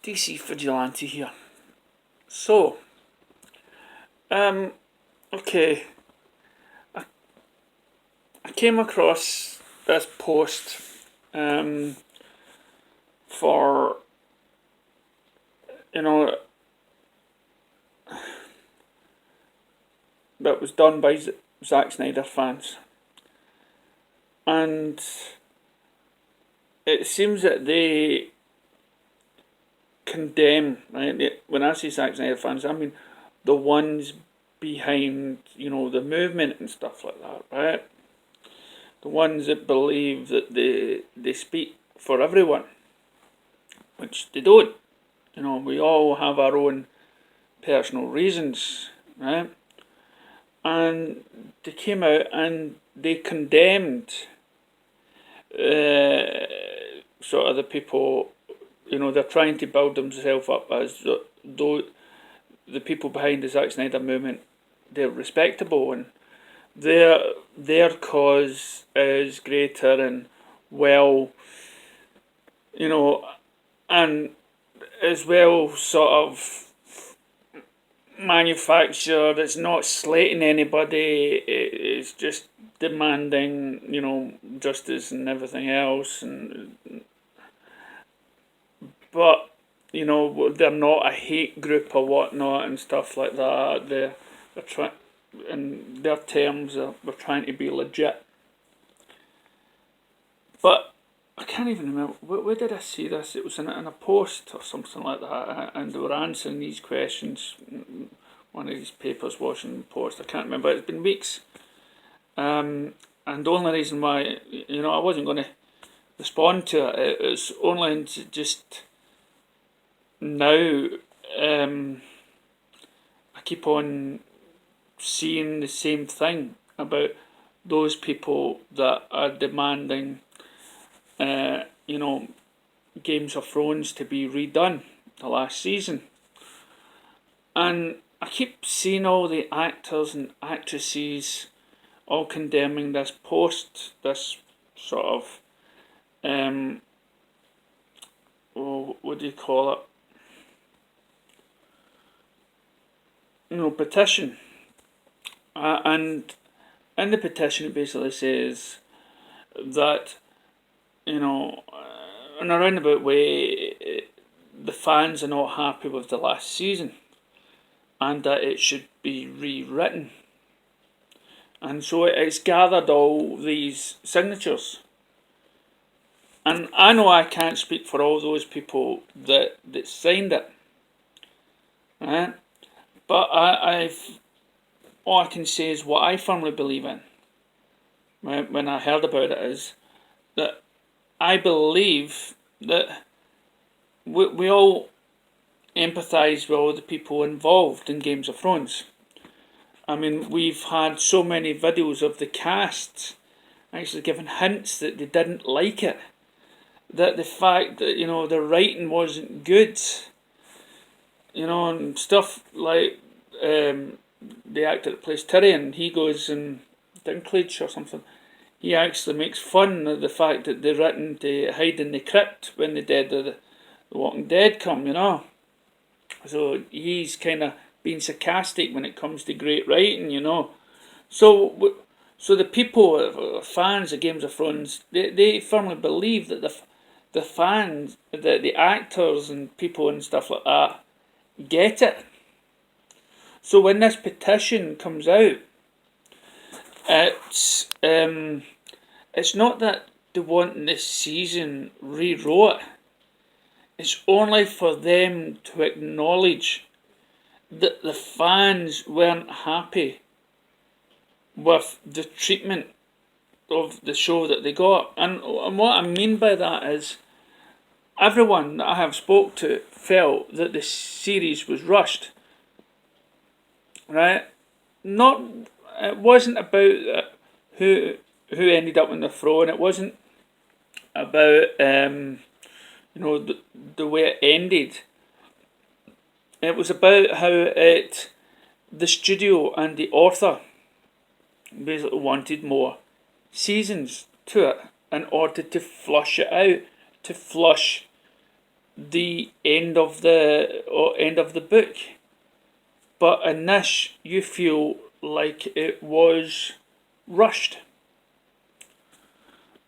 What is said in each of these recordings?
DC Vigilante here. So, okay, I came across this post for, you know, that was done by Zack Snyder fans. And it seems that they condemn, right? When I say Zack Snyder fans, I mean the ones behind, the movement and stuff like that, right? The ones that believe that they speak for everyone, which they don't. We all have our own personal reasons, right? And they came out and they condemned sort of the people, they're trying to build themselves up as though the people behind the Zack Snyder movement, they're respectable and their cause is greater and and as well sort of manufactured. It's not slating anybody. It's just demanding, justice and everything else. But they're not a hate group or whatnot and stuff like that. They're trying, in their terms, we're trying to be legit. But I can't even remember, where did I see this? It was in a post or something like that, and they were answering these questions. One of these papers, Washington Post, I can't remember, it's been weeks. And the only reason why, I wasn't going to respond to it, it was only to just now, I keep on seeing the same thing about those people that are demanding Games of Thrones to be redone, the last season. And I keep seeing all the actors and actresses all condemning this post, this sort of, what do you call it? Petition. And in the petition it basically says that, in a roundabout way, the fans are not happy with the last season and that it should be rewritten. And so it's gathered all these signatures. And I know I can't speak for all those people that signed it, right? But all I can say is what I firmly believe in. Right? When I heard about it is that I believe that we all empathise with all the people involved in Games of Thrones. I mean, we've had so many videos of the cast actually giving hints that they didn't like it. That the fact that, the writing wasn't good. And stuff like the actor that plays Tyrion, he goes in Dinklage or something. He actually makes fun of the fact that they're written to hide in the crypt when the dead of the Walking Dead come, So he's kind of being sarcastic when it comes to great writing, So the people, fans of Games of Thrones, they firmly believe that the fans, the actors and people and stuff like that get it. So when this petition comes out, it's not that they want this season rewrote. It's only for them to acknowledge that the fans weren't happy with the treatment of the show that they got. And what I mean by that is everyone that I have spoke to felt that the series was rushed. Right? It wasn't about who ended up on the throne. It wasn't about the way it ended. It was about how the studio and the author basically wanted more seasons to it in order to flush it out, to flush the end of the book. But in this, you feel like it was rushed.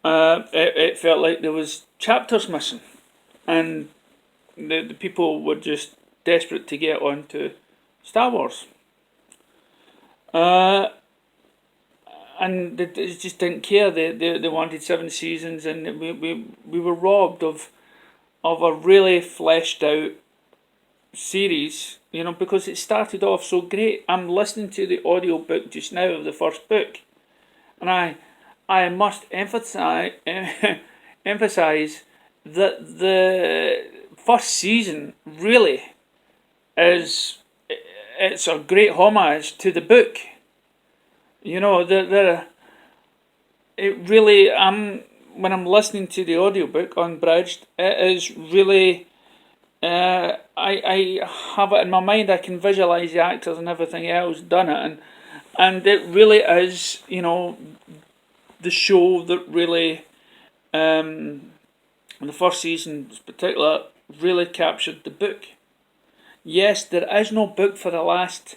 It felt like there was chapters missing, and the people were just desperate to get on to Star Wars. And they just didn't care. They wanted 7 seasons, and we were robbed of a really fleshed out series, because it started off so great. I'm listening to the audiobook just now of the first book, and I must emphasize that the first season really it's a great homage to the book. It really, when I'm listening to the audiobook unbridged, it is really, I have it in my mind. I can visualise the actors and everything else done it, and it really is, the show that really, the first season in particular, really captured the book. Yes, there is no book for the last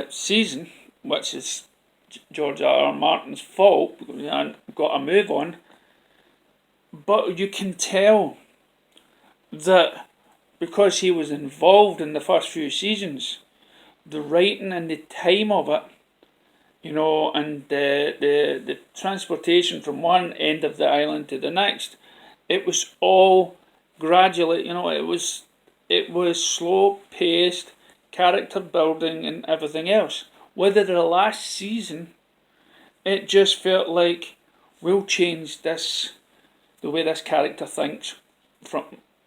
season, which is George R. R. Martin's fault, because he hadn't got a move on. But you can tell that because he was involved in the first few seasons, the writing and the time of it, and the transportation from one end of the island to the next, it was all gradually, it was slow paced, character building and everything else. Whether the last season, it just felt like we'll change this, the way this character thinks.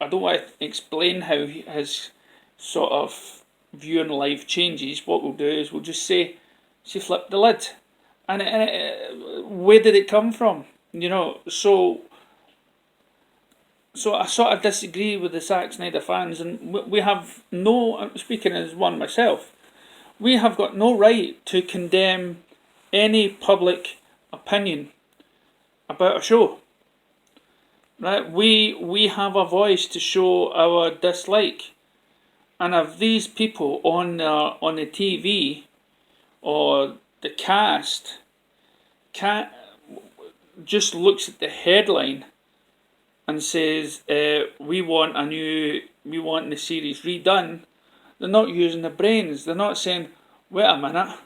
I don't want to explain how his sort of view on life changes. What we'll do is we'll just say she flipped the lid, and where did it come from? So I sort of disagree with the Zack Snyder fans, and we have no, speaking as one myself, we have got no right to condemn any public opinion about a show. Right? We have a voice to show our dislike, and if these people on the TV or the cast can't just looks at the headline and says we want the series redone, they're not using their brains. They're not saying, wait a minute.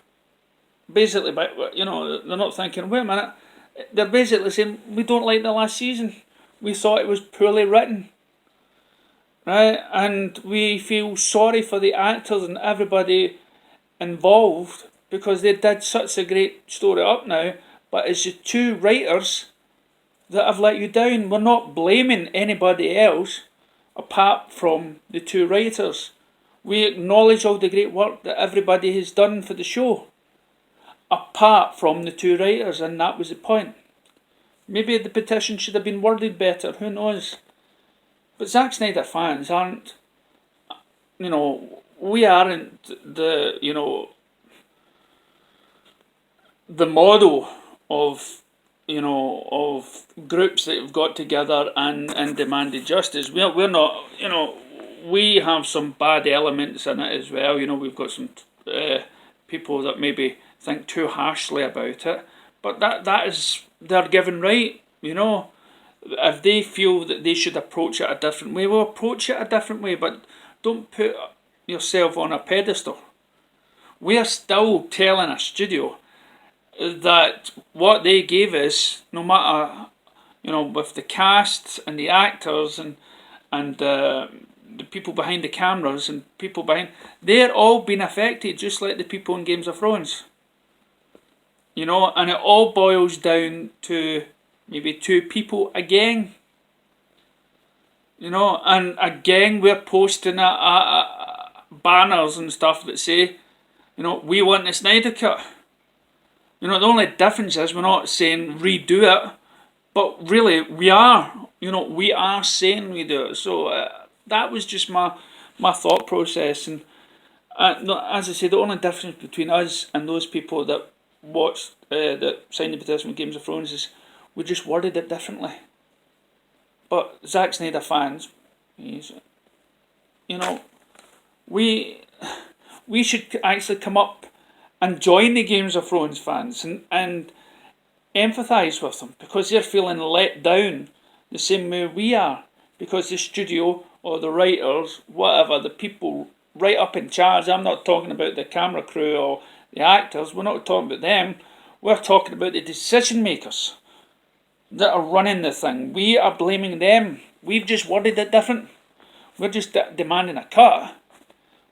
Basically, they're not thinking, wait a minute. They're basically saying, we don't like the last season. We thought it was poorly written. Right? And we feel sorry for the actors and everybody involved, because they did such a great story up now, but it's the two writers that have let you down. We're not blaming anybody else apart from the two writers. We acknowledge all the great work that everybody has done for the show, apart from the two writers, and that was the point. Maybe the petition should have been worded better, who knows? But Zack Snyder fans aren't, we aren't the model of groups that have got together and demanded justice. We're not, we have some bad elements in it as well. We've got some people that maybe think too harshly about it, but that is their given right. If they feel that they should approach it a different way, we'll approach it a different way, but don't put yourself on a pedestal. We are still telling a studio that what they gave us, no matter, with the cast and the actors and the people behind the cameras and people behind, they're all been affected, just like the people in Games of Thrones. And it all boils down to maybe two people again. And again we're posting banners and stuff that say, we want the Snyder Cut. The only difference is we're not saying redo it, but really we are. We are saying redo it. So that was just my thought process. And as I say, the only difference between us and those people that watched, that signed the petition with Games of Thrones is we just worded it differently. But Zack Snyder fans, He's, you know, we should actually come up and join the Games of Thrones fans and empathise with them, because they're feeling let down the same way we are, because the studio or the writers, whatever, the people right up in charge, I'm not talking about the camera crew or the actors, we're not talking about them, we're talking about the decision makers that are running the thing. We are blaming them. We've just worded it different. We're just demanding a cut.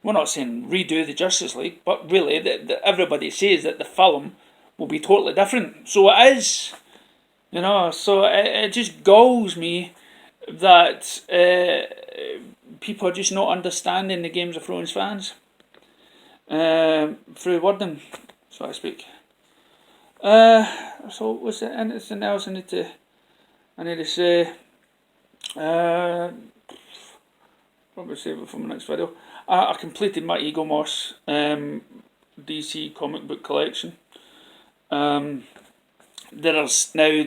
We're not saying redo the Justice League, but really everybody says that the film will be totally different. So it is, so it just galls me that people are just not understanding the Games of Thrones fans through wording, so to speak. So was there anything else I need to say? Probably save it for my next video. I completed my Ego Moss DC comic book collection. There's now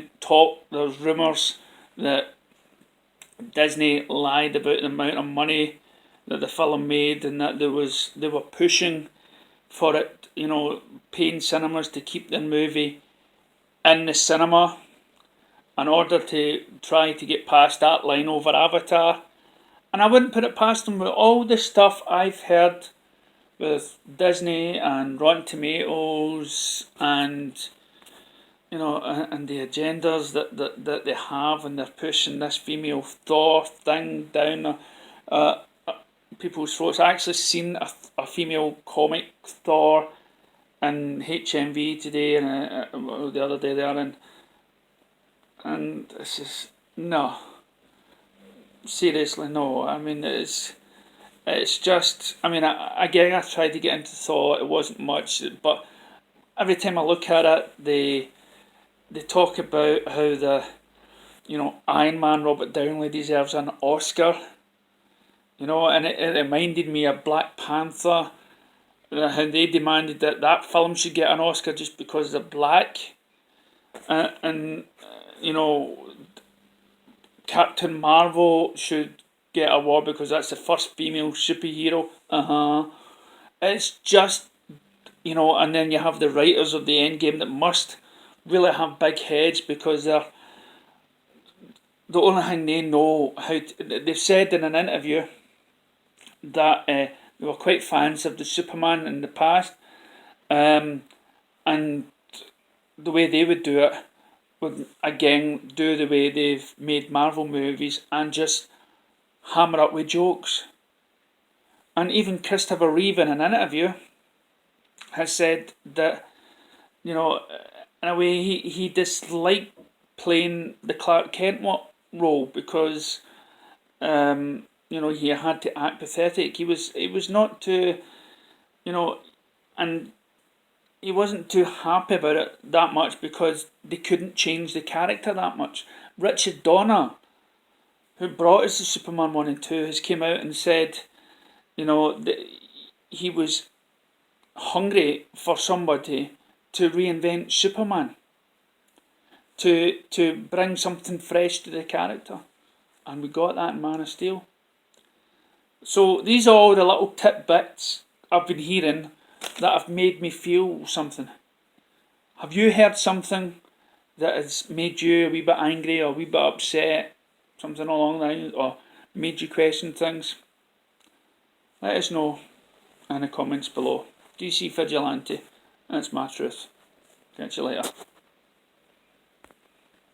there's rumours that Disney lied about the amount of money that the film made, and that they were pushing for it, paying cinemas to keep their movie in the cinema in order to try to get past that line over Avatar. And I wouldn't put it past them with all the stuff I've heard with Disney and Rotten Tomatoes and and the agendas that they have, and they're pushing this female Thor thing down people's throats. I actually seen a female comic Thor in HMV today and the other day there, and it's just no. Seriously, no. I mean, it's just. I mean, I tried to get into Thor. It wasn't much, but every time I look at it, they talk about how the Iron Man Robert Downey deserves an Oscar. And it reminded me of Black Panther, how they demanded that film should get an Oscar just because they're black, and Captain Marvel should get an award because that's the first female superhero. It's just, and then you have the writers of the Endgame that must really have big heads, because they're the only thing they know how to, they've said in an interview that they were quite fans of the Superman in the past, and the way they would do it would again do the way they've made Marvel movies and just hammer up with jokes. And even Christopher Reeve in an interview has said that in a way he disliked playing the Clark Kent role because he had to act pathetic. He was not too and he wasn't too happy about it that much because they couldn't change the character that much. Richard Donner, who brought us the Superman 1 and 2, has came out and said, that he was hungry for somebody to reinvent Superman, to bring something fresh to the character. And we got that in Man of Steel. So these are all the little tidbits I've been hearing that have made me feel something. Have you heard something that has made you a wee bit angry or a wee bit upset, something along the lines, or made you question things? Let us know in the comments below. DC Vigilante, that's my truth. Catch you later.